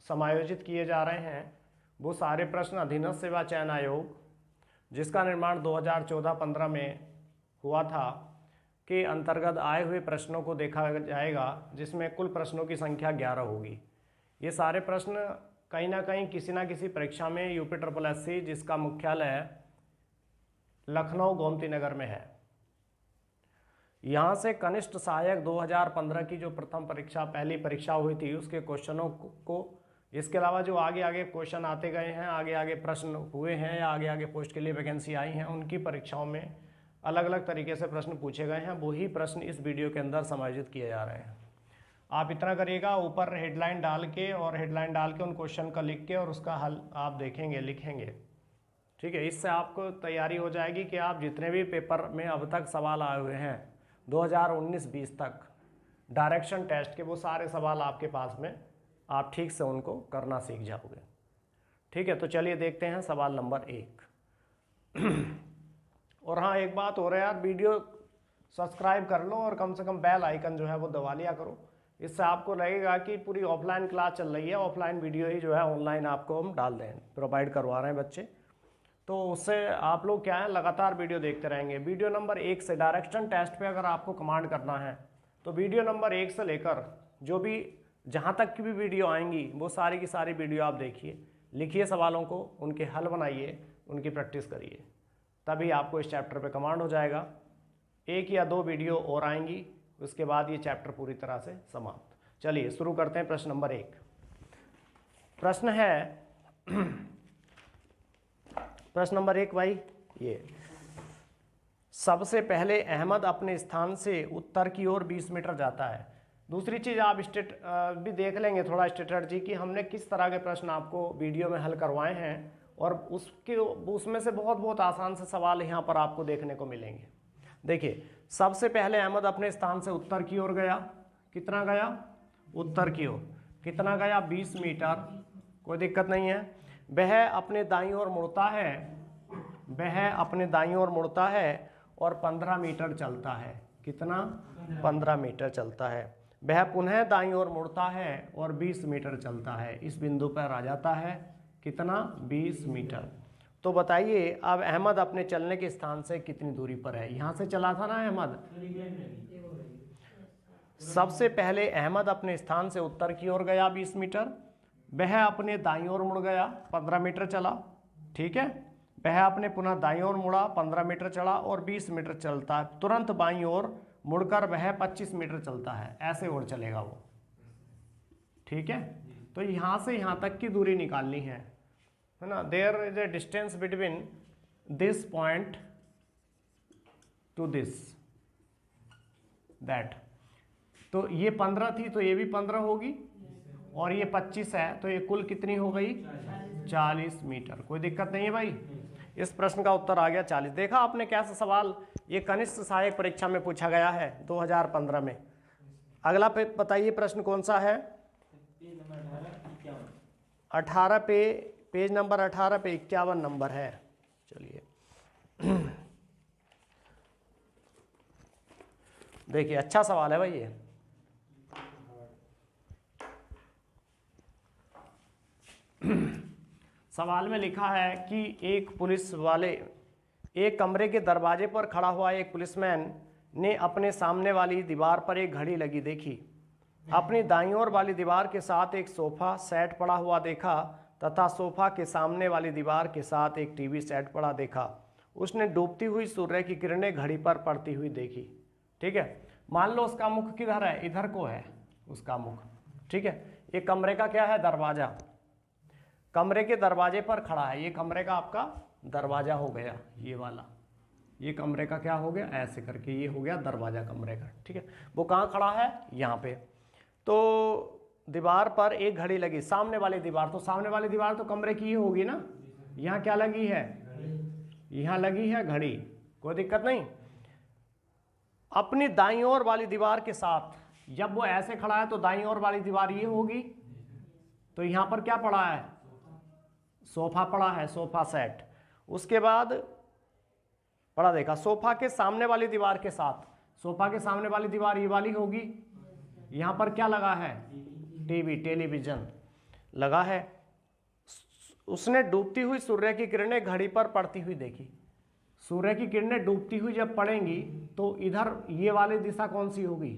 समायोजित किए जा रहे हैं वो सारे प्रश्न अधीनस्थ सेवा चयन आयोग, जिसका निर्माण 2014-15 में हुआ था, के अंतर्गत आए हुए प्रश्नों को देखा जाएगा, जिसमें कुल प्रश्नों की संख्या 11 होगी। ये सारे प्रश्न कहीं ना कहीं किसी ना किसी परीक्षा में UPSSC, जिसका मुख्यालय लखनऊ गोमती नगर में है, यहाँ से कनिष्ठ सहायक 2015 की जो प्रथम परीक्षा, पहली परीक्षा हुई थी, उसके क्वेश्चनों को, इसके अलावा जो आगे आगे क्वेश्चन आते गए हैं, आगे आगे प्रश्न हुए हैं या आगे आगे पोस्ट के लिए वैकेंसी आई हैं, उनकी परीक्षाओं में अलग अलग तरीके से प्रश्न पूछे गए हैं। वही प्रश्न इस वीडियो के अंदर समायोजित किए जा रहे हैं। आप इतना करिएगा, ऊपर हेडलाइन डाल के उन क्वेश्चन का लिख के और उसका हल आप देखेंगे, लिखेंगे, ठीक है। इससे आपको तैयारी हो जाएगी कि आप जितने भी पेपर में अब तक सवाल आए हुए हैं 2019-20 तक डायरेक्शन टेस्ट के, वो सारे सवाल आपके पास में, आप ठीक से उनको करना सीख जाओगे, ठीक है। तो चलिए देखते हैं सवाल नंबर 1। और हाँ, एक बात हो रहा है यार, वीडियो सब्सक्राइब कर लो और कम से कम बेल आइकन जो है वो दबा लिया करो। इससे आपको लगेगा कि पूरी ऑफलाइन क्लास चल रही है, ऑफलाइन वीडियो ही जो है ऑनलाइन आपको हम डाल दें, प्रोवाइड करवा रहे हैं बच्चे। तो उससे आप लोग क्या है, लगातार वीडियो देखते रहेंगे। वीडियो नंबर 1 से डायरेक्शन टेस्ट पे अगर आपको कमांड करना है तो वीडियो नंबर 1 से लेकर जो भी जहाँ तक की भी वीडियो आएंगी वो सारी की सारी वीडियो आप देखिए, लिखिए सवालों को, उनके हल बनाइए, उनकी प्रैक्टिस करिए, तभी आपको इस चैप्टर पे कमांड हो जाएगा। 1 या 2 वीडियो और आएंगी, उसके बाद ये चैप्टर पूरी तरह से समाप्त। चलिए शुरू करते हैं। प्रश्न नंबर 1। प्रश्न है प्रश्न नंबर 1 भाई, ये सबसे पहले अहमद अपने स्थान से उत्तर की ओर 20 मीटर जाता है। दूसरी चीज़ आप भी देख लेंगे थोड़ा स्ट्रेटजी की, हमने किस तरह के प्रश्न आपको वीडियो में हल करवाए हैं, और उसमें से बहुत आसान से सवाल यहाँ पर आपको देखने को मिलेंगे। देखिए, सबसे पहले अहमद अपने स्थान से उत्तर की ओर गया। कितना गया? उत्तर की ओर। कितना गया? 20 मीटर, कोई दिक्कत नहीं है। वह अपने दाईं ओर मुड़ता है, वह अपने दाईं ओर मुड़ता है और 15 मीटर चलता है। कितना? 15 मीटर चलता है। वह पुनः दाईं ओर मुड़ता है और 20 मीटर चलता है। इस बिंदु पर आ जाता है। कितना? 20 मीटर। तो बताइए अब अहमद अपने चलने के स्थान से कितनी दूरी पर है? यहाँ से चला था ना अहमद। सबसे पहले अहमद अपने स्थान से उत्तर की ओर गया 20 मीटर, वह अपने दाईं ओर मुड़ गया, 15 मीटर चला, ठीक है। वह अपने पुनः दाईं ओर मुड़ा, 15 मीटर चला और 20 मीटर चलता है। तुरंत बाईं ओर मुड़कर वह 25 मीटर चलता है। ऐसे और चलेगा वो, ठीक है। तो यहाँ से यहाँ तक की दूरी निकालनी है ना। There is a distance between this point to this, that. तो ये 15 थी तो ये भी 15 होगी, और ये 25 है तो ये कुल कितनी हो गई? 40 मीटर। कोई दिक्कत नहीं है भाई। इस प्रश्न का उत्तर आ गया 40। देखा आपने कैसा सवाल, ये कनिष्ठ सहायक परीक्षा में पूछा गया है 2015 में। अगला बताइए प्रश्न कौन सा है? 18 पे, पेज नंबर 18 पे 51 नंबर है। चलिए देखिए, अच्छा सवाल है भाई ये। सवाल में लिखा है कि एक पुलिस वाले एक कमरे के दरवाजे पर खड़ा हुआ एक पुलिसमैन ने अपने सामने वाली दीवार पर एक घड़ी लगी देखी। अपनी दाईं ओर वाली दीवार के साथ एक सोफा सेट पड़ा हुआ देखा तथा सोफा के सामने वाली दीवार के साथ एक टीवी सेट पड़ा देखा। उसने डूबती हुई सूर्य की किरणें घड़ी पर पड़ती हुई देखी, ठीक है। मान लो उसका मुख किधर है? इधर को है उसका मुख, ठीक है। ये कमरे का क्या है? दरवाजा। कमरे के दरवाजे पर खड़ा है। ये कमरे का आपका दरवाजा हो गया, ये वाला। ये कमरे का क्या हो गया? ऐसे करके ये हो गया दरवाजा कमरे का, ठीक है। वो कहाँ खड़ा है? यहाँ पे। तो दीवार पर एक घड़ी लगी, सामने वाली दीवार, तो सामने वाली दीवार तो कमरे की ही होगी ना। यहाँ क्या लगी है? यहाँ लगी है घड़ी, कोई दिक्कत नहीं। अपनी दाईं ओर वाली दीवार के साथ, जब वो ऐसे खड़ा है तो दाईं ओर वाली दीवार ये होगी, तो यहाँ पर क्या पड़ा है? सोफा पड़ा है, सोफा सेट। उसके बाद पड़ा देखा सोफा के सामने वाली दीवार के साथ, सोफा के सामने वाली दीवार ये वाली होगी। यहाँ पर क्या लगा है? TV, television. लगा है। उसने डूबती हुई सूर्य की किरणें घड़ी पर पड़ती हुई देखी। सूर्य की किरणें डूबती हुई जब पड़ेंगी तो इधर ये वाली दिशा कौन सी होगी?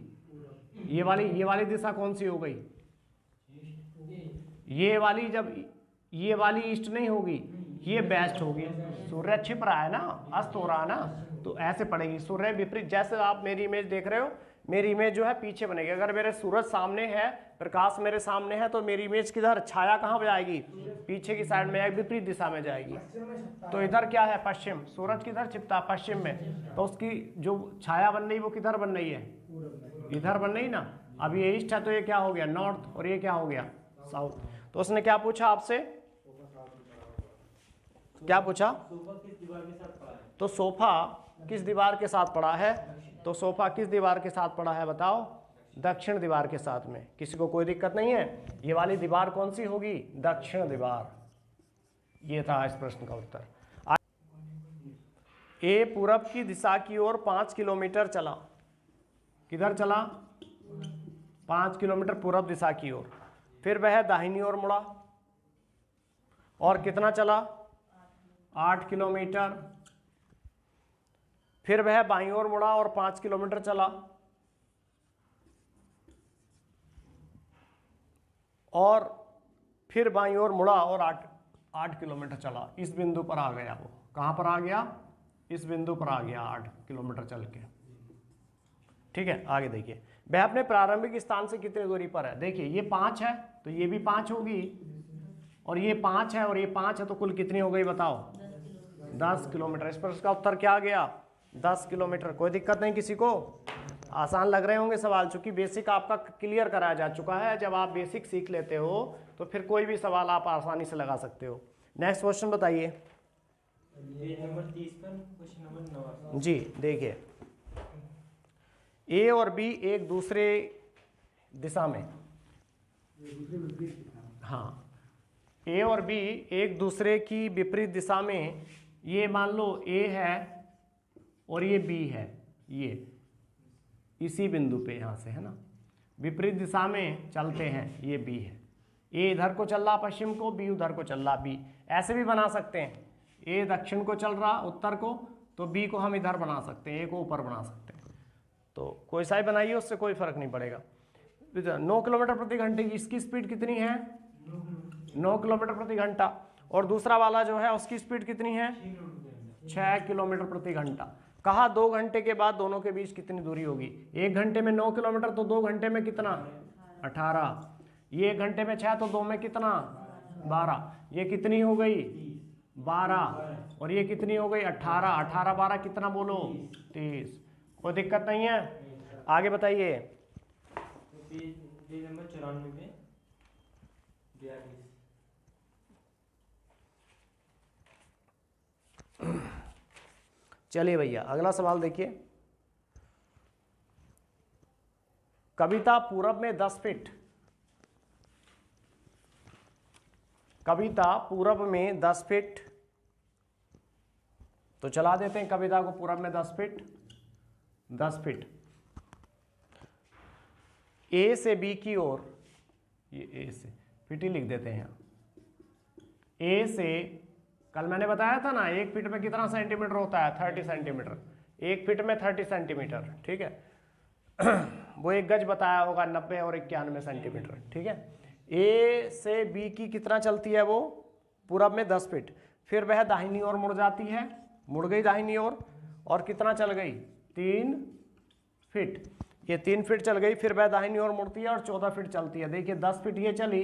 ये वाली दिशा कौन सी हो गई? ये वाली, जब ये वाली ईस्ट नहीं होगी, ये वेस्ट होगी। सूर्य छिप रहा है ना, अस्त हो रहा है ना, तो ऐसे पड़ेगी सूर्य विपरीत। जैसे आप मेरी इमेज देख रहे हो, मेरी इमेज जो है पीछे बनेगी। अगर मेरे सूरज सामने है, प्रकाश मेरे सामने है, तो मेरी इमेज किधर, छाया कहाँ जाएगी? पीछे की साइड में जाएगी, विपरीत दिशा में जाएगी। तो इधर क्या है? पश्चिम। सूरज किधर छिपता है? पश्चिम में। तो उसकी जो छाया बन रही वो किधर बन रही है? इधर बन रही ना। अब ये ईस्ट है तो ये क्या हो गया? नॉर्थ। और ये क्या हो गया? साउथ। तो उसने क्या पूछा आपसे? क्या पूछा? तो सोफा किस दीवार के साथ पड़ा है? तो सोफा किस दीवार के साथ पड़ा है बताओ? दक्षिण दीवार के साथ में। किसी को कोई दिक्कत नहीं है? ये वाली दीवार कौन सी होगी? दक्षिण दीवार। ये था इस प्रश्न का उत्तर। ए पूरब की दिशा की ओर 5 किलोमीटर चला। किधर चला? 5 किलोमीटर पूरब दिशा की ओर। फिर वह दाहिनी ओर मुड़ा और कितना चला? 8 किलोमीटर। फिर वह बाईं ओर मुड़ा और 5 किलोमीटर चला और फिर बाईं ओर मुड़ा और 8 किलोमीटर चला। इस बिंदु पर आ गया। वो कहां पर आ गया? इस बिंदु पर आ गया 8 किलोमीटर चल के। ठीक है, आगे देखिए। वह अपने प्रारंभिक स्थान से कितनी दूरी पर है? देखिए ये 5 है तो ये भी 5 होगी, और ये 5 है और ये 5 है, तो कुल कितनी हो गई बताओ? 10 किलोमीटर। इस पर उसका उत्तर क्या आ गया? 10 किलोमीटर। कोई दिक्कत नहीं किसी को? आसान लग रहे होंगे सवाल, चूंकि बेसिक आपका क्लियर कराया जा चुका है। जब आप बेसिक सीख लेते हो तो फिर कोई भी सवाल आप आसानी से लगा सकते हो। नेक्स्ट क्वेश्चन बताइए। नंबर 30 पर क्वेश्चन नंबर 9 जी देखिए, ए और बी एक दूसरे दिशा में, हाँ, ए और बी एक दूसरे की विपरीत दिशा में, ये मान लो ए है और ये बी है, ये इसी बिंदु पे यहां से है ना, विपरीत दिशा में चलते हैं। ये बी है, ए इधर को चल रहा पश्चिम को, बी उधर को चल रहा। बी ऐसे भी बना सकते हैं, ए दक्षिण को चल रहा उत्तर को, तो बी को हम इधर बना सकते हैं, ए को ऊपर बना सकते हैं। तो कोई सा ही बनाइए, उससे कोई फर्क नहीं पड़ेगा। 9 किलोमीटर प्रति घंटे की इसकी स्पीड कितनी है? 9 किलोमीटर प्रति घंटा। और दूसरा वाला जो है उसकी स्पीड कितनी है? 6 किलोमीटर प्रति घंटा। कहा 2 घंटे के बाद दोनों के बीच कितनी दूरी होगी? 1 घंटे में 9 किलोमीटर, तो 2 घंटे में कितना? 18। ये 1 घंटे में 6, तो 2 में कितना? 12। ये कितनी हो गई? 12। और ये कितनी हो गई? 18। 18 12 कितना बोलो? 30। कोई दिक्कत नहीं है? आगे बताइए। पेज नंबर 94 पे 42। चलिए भैया अगला सवाल देखिए। कविता पूरब में 10 फीट, कविता पूरब में 10 फीट, तो चला देते हैं कविता को पूरब में 10 फीट। 10 फीट ए से बी की ओर, ये ए से फीट ही लिख देते हैं। ए से, कल मैंने बताया था ना 1 फीट में कितना सेंटीमीटर होता है? 30 सेंटीमीटर। 1 फीट में 30 सेंटीमीटर, ठीक है। वो 1 गज बताया होगा, 90 और 91 सेंटीमीटर, ठीक है। ए से बी की कितना चलती है वो? पूरब में 10 फीट। फिर वह दाहिनी ओर मुड़ जाती है, मुड़ गई दाहिनी ओर, और कितना चल गई? 3 फीट। ये 3 फीट चल गई, फिर वह दाहिनी ओर मुड़ती है और 14 फीट चलती है। देखिए 10 फीट ये चली,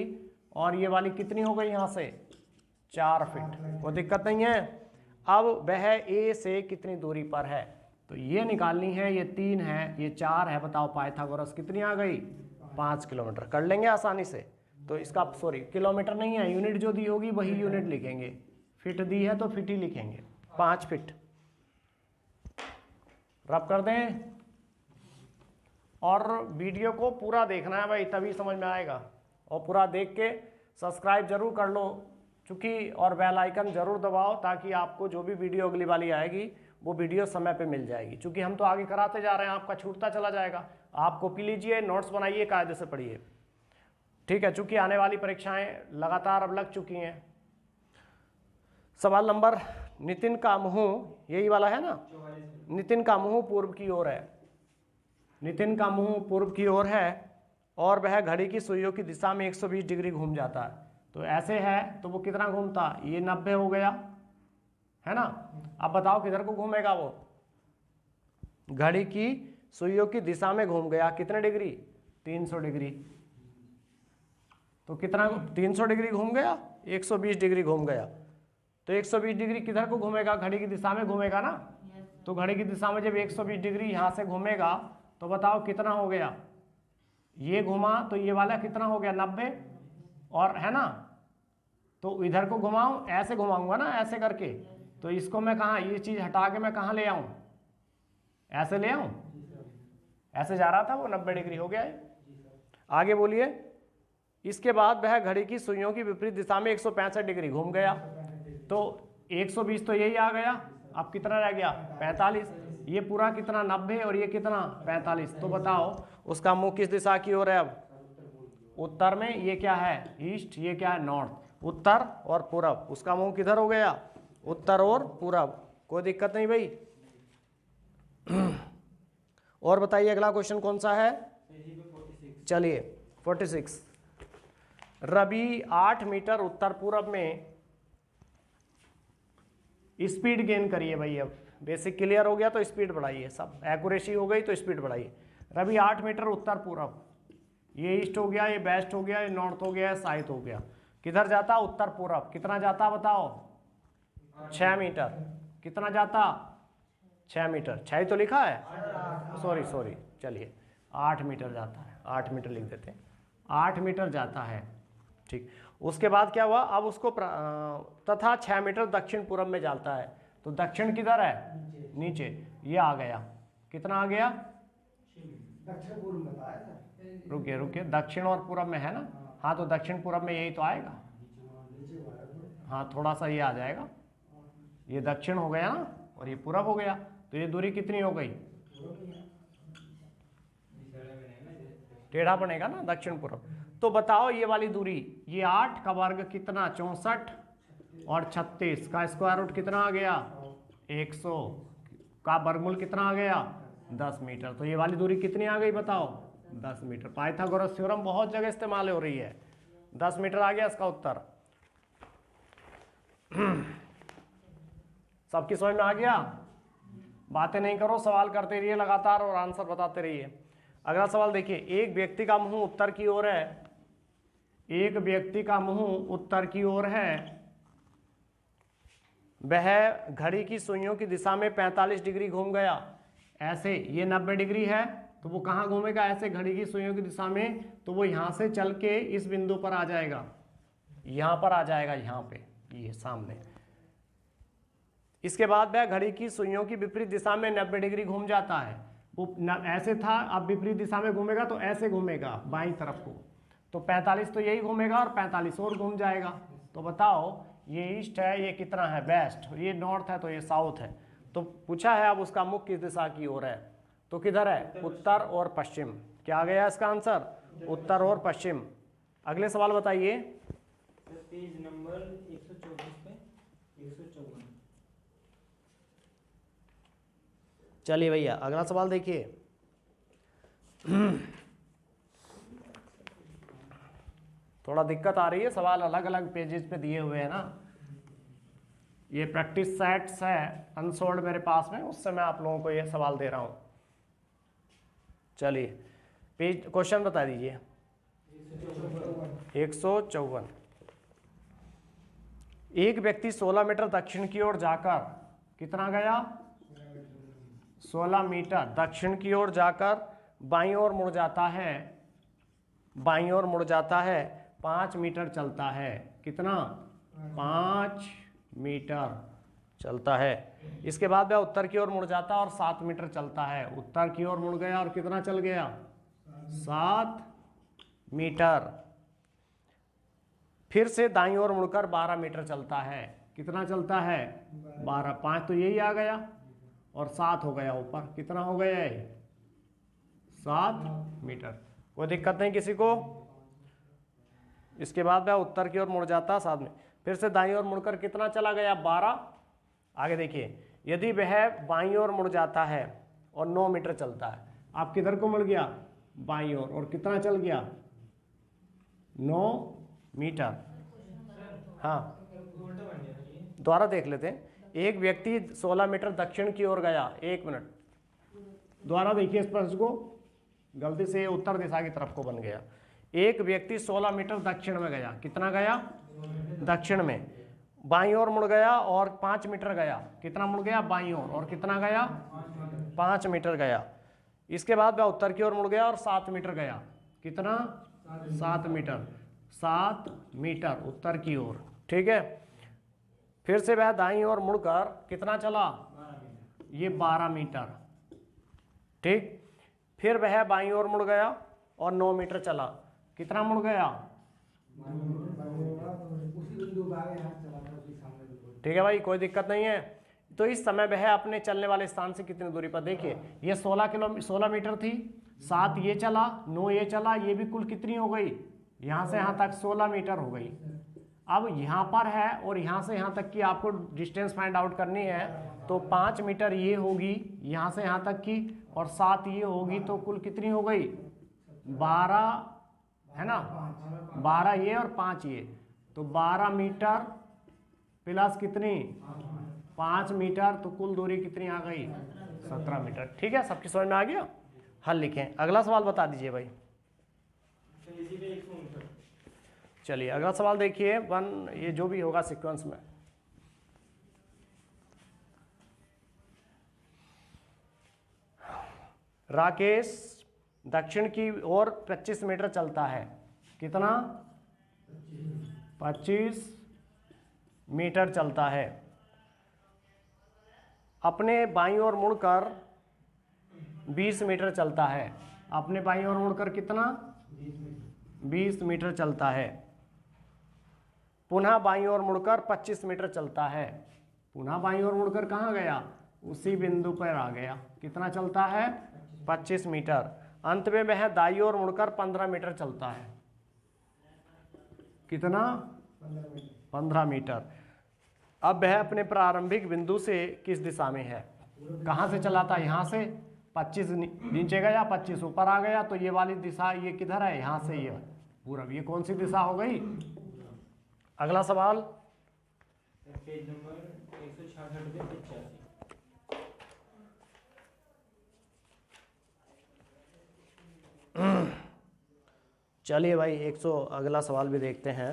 और ये वाली कितनी हो गई यहाँ से? 4 फीट। कोई दिक्कत नहीं है? अब वह ए से कितनी दूरी पर है? तो ये निकालनी है। ये 3 है, ये 4 है। बताओ पाइथागोरस कितनी आ गई? 5 किलोमीटर। कर लेंगे आसानी से। तो इसका सॉरी किलोमीटर नहीं है, यूनिट जो दी होगी वही यूनिट लिखेंगे। फिट दी है तो फिट ही लिखेंगे। 5 फीट रब कर दें। और वीडियो को पूरा देखना है भाई, तभी समझ में आएगा। और पूरा देख के सब्सक्राइब जरूर कर लो चूँकि, और बेल आइकन जरूर दबाओ, ताकि आपको जो भी वीडियो अगली वाली आएगी वो वीडियो समय पे मिल जाएगी। चूँकि हम तो आगे कराते जा रहे हैं, आपका छूटता चला जाएगा। आप कॉपी लीजिए, नोट्स बनाइए, कायदे से पढ़िए। ठीक है, चूंकि आने वाली परीक्षाएं लगातार अब लग चुकी हैं। सवाल नंबर, नितिन का मुंह, यही वाला है ना, नितिन का मुंह पूर्व की ओर है, नितिन का मुंह पूर्व की ओर है और वह घड़ी की सुइयों की दिशा में 120 डिग्री घूम जाता है। तो ऐसे है तो वो कितना घूमता, ये 90 हो गया है ना। अब बताओ किधर को घूमेगा वो, घड़ी की सुइयों की दिशा में घूम गया, कितने डिग्री, 300 डिग्री। तो कितना 300 डिग्री घूम गया, 120 डिग्री घूम गया। तो 120 डिग्री किधर को घूमेगा, घड़ी की दिशा में घूमेगा ना। तो घड़ी की दिशा में जब 120 डिग्री यहाँ से घूमेगा तो बताओ कितना हो गया, ये घुमा तो ये वाला कितना हो गया 90, और है ना। तो इधर को घुमाऊं, ऐसे घुमाऊंगा ना ऐसे करके, तो इसको मैं कहाँ, ये चीज़ हटा के मैं कहाँ ले आऊँ, ऐसे ले आऊँ, ऐसे जा रहा था वो 90 डिग्री हो गया है। आगे बोलिए। इसके बाद वह घड़ी की सुइयों की विपरीत दिशा में 165 डिग्री घूम गया। तो 120 तो यही आ गया, अब कितना रह गया 45, ये पूरा कितना 90 और ये कितना 45। तो बताओ उसका मुंह किस दिशा की ओर है, अब उत्तर में, ये क्या है ईस्ट, ये क्या है नॉर्थ, उत्तर और पूरब। उसका मुंह किधर हो गया, उत्तर और पूरब। कोई दिक्कत नहीं भाई। और बताइए अगला क्वेश्चन कौन सा है, चलिए 46। रवि 8 मीटर उत्तर पूरब में स्पीड गेन करिए भाई। अब बेसिक क्लियर हो गया तो स्पीड बढ़ाइए, सब एक्यूरेसी हो गई तो स्पीड बढ़ाइए। रवि 8 मीटर उत्तर पूरब, ये ईस्ट हो गया, ये वेस्ट हो गया, ये नॉर्थ हो गया, साउथ हो गया, किधर जाता उत्तर पूरब। कितना जाता बताओ, 6 मीटर। कितना जाता 6 मीटर, 6 तो लिखा है, सॉरी चलिए 8 मीटर जाता है, 8 मीटर लिख देते हैं, 8 मीटर जाता है। ठीक, उसके बाद क्या हुआ, अब उसको तथा 6 मीटर दक्षिण पूरब में जाता है। तो दक्षिण किधर है, नीचे, ये आ गया, कितना आ गया, दक्षिण पूर्व में बताया था। रुकिए दक्षिण और पूरब में है ना। हाँ तो दक्षिण पूरब में यही तो आएगा, हाँ थोड़ा सा ये आ जाएगा, ये दक्षिण हो गया ना और ये पूरब हो गया। तो ये दूरी कितनी हो गई, टेढ़ा बनेगा ना दक्षिण पूरब। तो बताओ ये वाली दूरी, ये 8 का वर्ग कितना 64 और 36 का स्क्वायर रूट कितना आ गया 100 का वर्गमूल कितना आ गया 10 मीटर। तो ये वाली दूरी कितनी आ गई बताओ 10 मीटर। पाइथागोरस थ्योरम बहुत जगह इस्तेमाल हो रही है। 10 मीटर आ गया इसका उत्तर। सबकी समझ में आ गया। बातें नहीं करो, सवाल करते रहिए लगातार और आंसर बताते रहिए। अगला सवाल देखिए, एक व्यक्ति का मुंह उत्तर की ओर है, एक व्यक्ति का मुंह उत्तर की ओर है, वह घड़ी की सुइयों की दिशा में 45 डिग्री घूम गया। ऐसे ये 90 डिग्री है तो वो कहाँ घूमेगा, ऐसे घड़ी की सुइयों की दिशा में, तो वो यहाँ से चल के इस बिंदु पर आ जाएगा, यहाँ पर आ जाएगा, यहाँ पे ये सामने। इसके बाद वह घड़ी की सुइयों की विपरीत दिशा में 90 डिग्री घूम जाता है। वो ऐसे था, अब विपरीत दिशा में घूमेगा तो ऐसे घूमेगा बाईं तरफ को, तो 45 तो यही घूमेगा और 45 और घूम जाएगा। तो बताओ ये ईस्ट है, ये कितना है वेस्ट, ये नॉर्थ है तो ये साउथ है। तो पूछा है अब उसका मुख किस दिशा की ओर है, तो किधर है उत्तर और पश्चिम। क्या आ गया इसका आंसर, उत्तर और पश्चिम। अगले सवाल बताइए। पेज नंबर 124 पे 154। चलिए भैया अगला सवाल देखिए। थोड़ा दिक्कत आ रही है, सवाल अलग अलग पेजेस पे दिए हुए हैं ना। ये प्रैक्टिस सेट्स है अनसोल्ड मेरे पास में, उससे मैं आप लोगों को ये सवाल दे रहा हूँ। चलिए पेज क्वेश्चन बता दीजिए। 154। एक व्यक्ति 16 मीटर दक्षिण की ओर जाकर कितना गया, 16 मीटर दक्षिण की ओर जाकर बाईं ओर मुड़ जाता है, बाईं ओर मुड़ जाता है, 5 मीटर चलता है। कितना 5 मीटर चलता है। इसके बाद वह उत्तर की ओर मुड़ जाता है और 7 मीटर चलता है। उत्तर की ओर मुड़ गया और कितना चल गया 7 मीटर। फिर से दाईं ओर मुड़कर 12 मीटर चलता है। कितना चलता है 12, 5 तो यही आ गया और 7 हो गया ऊपर, कितना हो गया है 7 मीटर। कोई दिक्कत नहीं किसी को। इसके बाद वह उत्तर की ओर मुड़ जाता साथ में, फिर से दाईं ओर मुड़कर कितना चला गया 12। आगे देखिए, यदि वह बाईं ओर मुड़ जाता है और 9 मीटर चलता है, आप किधर को मुड़ गया बाईं ओर, और कितना चल गया 9 मीटर। हाँ उल्टा बन गया ये। दोबारा देख लेते हैं। एक व्यक्ति 16 मीटर दक्षिण की ओर गया, 1 मिनट, दोबारा देखिए इस प्रश्न को, गलती से ये उत्तर दिशा की तरफ को बन गया। एक व्यक्ति 16 मीटर दक्षिण में गया, कितना गया दक्षिण में, बाईं ओर मुड़ गया और 5 मीटर गया, कितना मुड़ गया बाईं ओर, और कितना गया 5 मीटर गया। इसके बाद वह उत्तर की ओर मुड़ गया और 7 मीटर गया, कितना 7 मीटर, 7 मीटर उत्तर की ओर, ठीक है। फिर से वह दाईं ओर मुड़कर कितना चला, ये 12 मीटर, ठीक। फिर वह बाईं ओर मुड़ गया और 9 मीटर चला, कितना मुड़ गया, उसी बिंदु पर आगे यहाँ चला था, उसी सामने बिल्कुल। ठीक है भाई, कोई दिक्कत नहीं है। तो इस समय वह अपने चलने वाले स्थान से कितनी दूरी पर, देखिए ये 16 मीटर थी, 7 ये चला, 9 ये चला, ये भी कुल कितनी हो गई, यहाँ से यहाँ तक 16 मीटर हो गई। अब यहाँ पर है और यहाँ से यहाँ तक की आपको डिस्टेंस फाइंड आउट करनी है, तो 5 मीटर ये होगी यहाँ से यहाँ तक की, और 7 ये होगी, तो कुल कितनी हो गई 12 है ना, 12 ये और 5 ये, तो 12 मीटर प्लस कितनी 5 मीटर, तो कुल दूरी कितनी आ गई 17 मीटर। ठीक है, सबकी समझ में आ गया। हल लिखें, अगला सवाल बता दीजिए भाई। तो इसी पे 159। चलिए अगला सवाल देखिए, ये जो भी होगा सीक्वेंस में। राकेश दक्षिण की ओर 25 मीटर चलता है, कितना 25 मीटर चलता है। अपने बाईं ओर मुड़कर 20 मीटर चलता है, अपने बाईं ओर मुड़कर कितना 20 मीटर चलता है। पुनः बाईं ओर मुड़कर 25 मीटर चलता है, पुनः बाईं ओर मुड़कर कहाँ गया, उसी बिंदु पर आ गया, कितना चलता है 25 मीटर। अंत में वह दाईं ओर मुड़कर 15 मीटर चलता है, कितना 15 मीटर। अब वह अपने प्रारंभिक बिंदु से किस दिशा में है, कहाँ से चला था, यहाँ से 25 नीचे गया, 25 ऊपर आ गया, तो ये वाली दिशा ये किधर है, यहाँ से ये पूरब, ये कौन सी दिशा हो गई। अगला सवाल, पेज नंबर 166 पे 85। चलिए भाई 100 अगला सवाल भी देखते हैं।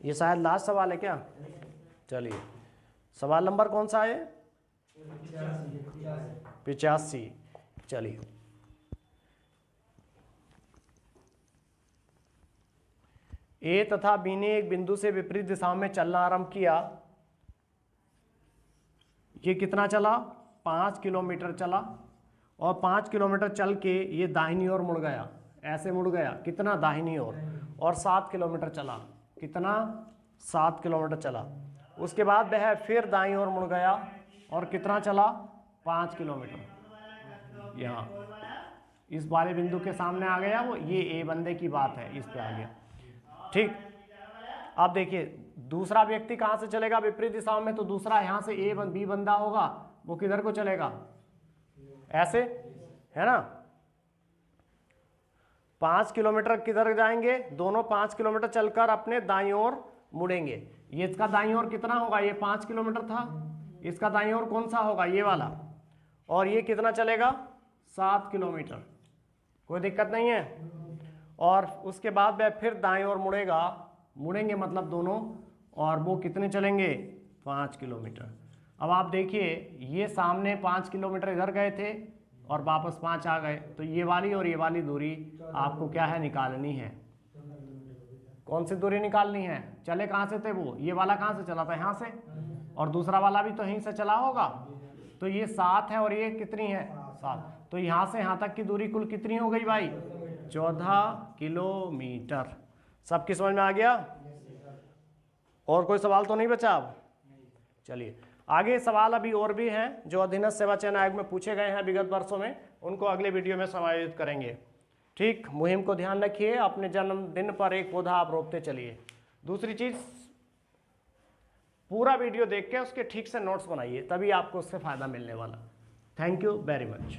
ये शायद लास्ट सवाल है क्या। चलिए सवाल नंबर कौन सा है, 85। चलिए ए तथा बी ने एक बिंदु से विपरीत दिशा में चलना आरंभ किया। ये कितना चला 5 किलोमीटर चला, और 5 किलोमीटर चल के ये दाहिनी ओर मुड़ गया, ऐसे मुड़ गया, कितना दाहिनी ओर, और 7 किलोमीटर चला, कितना 7 किलोमीटर चला। उसके बाद वह फिर दाईं ओर मुड़ गया और कितना चला 5 किलोमीटर, यहाँ इस वाले बिंदु के सामने आ गया वो, ये ए बंदे की बात है, इस पे आ गया। ठीक, अब देखिए दूसरा व्यक्ति कहाँ से चलेगा विपरीत दिशा में, तो दूसरा यहाँ से ए बी बंदा होगा, वो किधर को चलेगा, ऐसे है ना। 5 किलोमीटर किधर जाएंगे, दोनों 5 किलोमीटर चलकर अपने दाईं ओर मुड़ेंगे। ये इसका दाईं ओर कितना होगा, ये 5 किलोमीटर था, इसका दाईं ओर कौन सा होगा, ये वाला, और ये कितना चलेगा 7 किलोमीटर, कोई दिक्कत नहीं है। और उसके बाद वह फिर दाईं ओर मुड़ेंगे मतलब दोनों, और वो कितने चलेंगे 5 किलोमीटर। अब आप देखिए ये सामने 5 किलोमीटर इधर गए थे और वापस 5 आ गए, तो ये वाली और ये वाली दूरी आपको क्या है निकालनी है। कौन सी दूरी निकालनी है, चले कहाँ से थे वो, ये वाला कहाँ से चला था, यहाँ से, और दूसरा वाला भी तो यहीं से चला होगा, तो ये 7 है और ये कितनी है 7, तो यहाँ से यहाँ तक की दूरी कुल कितनी हो गई भाई 14 किलोमीटर। सबकी समझ में आ गया, और कोई सवाल तो नहीं बचा अब। चलिए आगे सवाल अभी और भी हैं जो अधीनस्थ सेवा चयन आयोग में पूछे गए हैं विगत वर्षों में, उनको अगले वीडियो में समायोजित करेंगे। ठीक, मुहिम को ध्यान रखिए, अपने जन्मदिन पर एक पौधा आप रोपते चलिए। दूसरी चीज़, पूरा वीडियो देख के उसके ठीक से नोट्स बनाइए, तभी आपको उससे फ़ायदा मिलने वाला। Thank you very much.